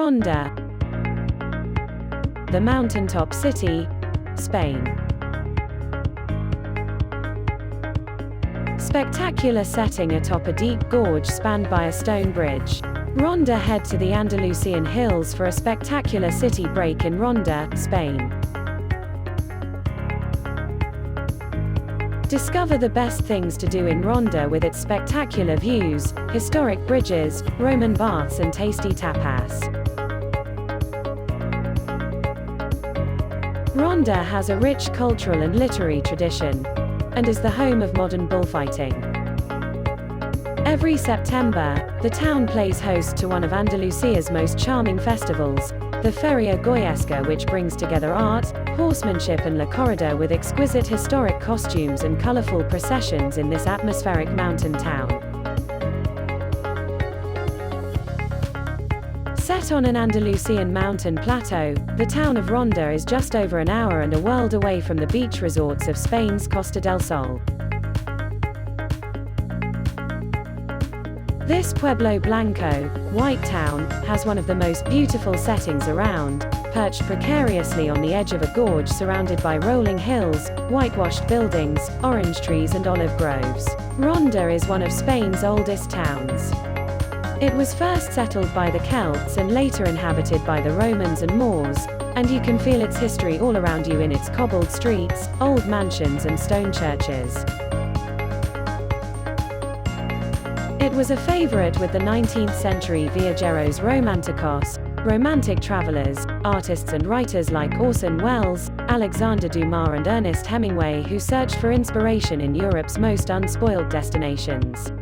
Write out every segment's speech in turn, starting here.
RONDA, the mountaintop city, Spain. Spectacular setting atop a deep gorge spanned by a stone bridge. RONDA Head to the Andalusian hills for a spectacular city break in RONDA, Spain. Discover the best things to do in RONDA with its spectacular views, historic bridges, Roman baths and tasty tapas. RONDA has a rich cultural and literary tradition, and is the home of modern bullfighting. Every September, the town plays host to one of Andalusia's most charming festivals, the Feria Goyesca, which brings together art, horsemanship and la corrida with exquisite historic costumes and colourful processions in this atmospheric mountain town. Set on an Andalusian mountain plateau, the town of RONDA is just over an hour and a world away from the beach resorts of Spain's Costa del Sol. This pueblo blanco, white town, has one of the most beautiful settings around, perched precariously on the edge of a gorge surrounded by rolling hills, whitewashed buildings, orange trees and olive groves. RONDA is one of Spain's oldest towns. It was first settled by the Celts and later inhabited by the Romans and Moors, and you can feel its history all around you in its cobbled streets, old mansions and stone churches. It was a favorite with the 19th century viajeros romanticos, romantic travelers, artists and writers like Orson Welles, Alexander Dumas and Ernest Hemingway who searched for inspiration in Europe's most unspoiled destinations.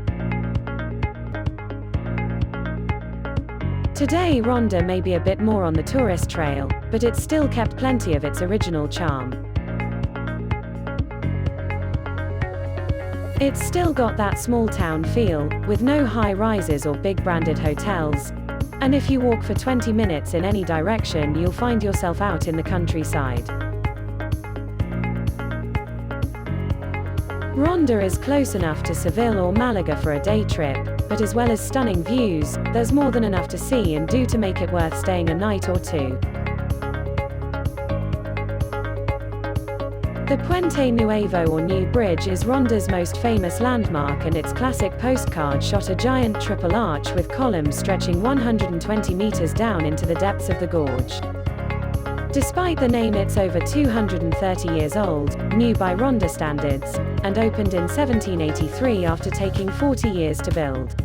Today RONDA may be a bit more on the tourist trail, but it's still kept plenty of its original charm. It's still got that small town feel, with no high rises or big branded hotels, and if you walk for 20 minutes in any direction you'll find yourself out in the countryside. RONDA is close enough to Seville or Malaga for a day trip, but as well as stunning views, there's more than enough to see and do to make it worth staying a night or two. The Puente Nuevo or New Bridge is RONDA's most famous landmark, and its classic postcard shot a giant triple arch with columns stretching 120 meters down into the depths of the gorge. Despite the name, it's over 230 years old, new by RONDA standards, and opened in 1783 after taking 40 years to build.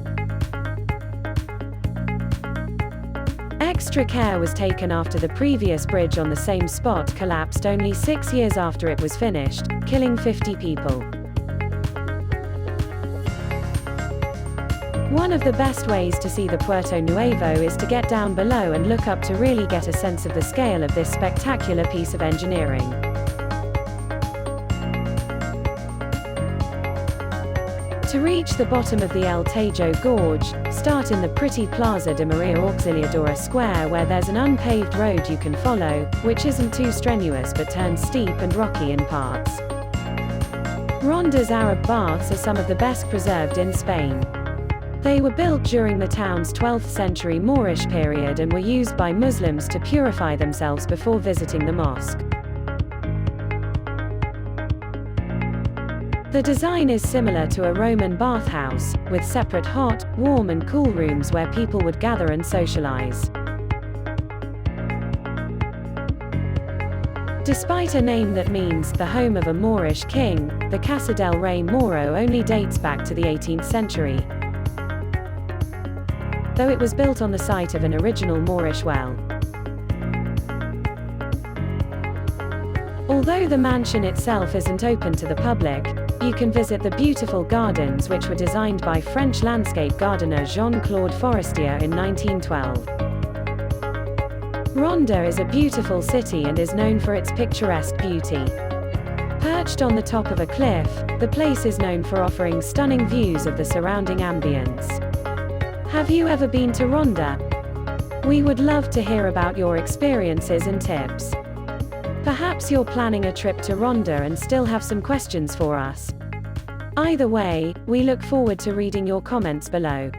Extra care was taken after the previous bridge on the same spot collapsed only 6 years after it was finished, killing 50 people. One of the best ways to see the Puerto Nuevo is to get down below and look up to really get a sense of the scale of this spectacular piece of engineering. To reach the bottom of the El Tejo Gorge, start in the pretty Plaza de Maria Auxiliadora Square, where there's an unpaved road you can follow, which isn't too strenuous but turns steep and rocky in parts. RONDA's Arab baths are some of the best preserved in Spain. They were built during the town's 12th century Moorish period and were used by Muslims to purify themselves before visiting the mosque. The design is similar to a Roman bathhouse, with separate hot, warm and cool rooms where people would gather and socialize. Despite a name that means the home of a Moorish king, the Casa del Rey Moro only dates back to the 18th century, though it was built on the site of an original Moorish well. Although the mansion itself isn't open to the public, you can visit the beautiful gardens which were designed by French landscape gardener Jean-Claude Forestier in 1912. RONDA is a beautiful city and is known for its picturesque beauty. Perched on the top of a cliff, the place is known for offering stunning views of the surrounding ambience. Have you ever been to RONDA? We would love to hear about your experiences and tips. Perhaps you're planning a trip to RONDA and still have some questions for us. Either way, we look forward to reading your comments below.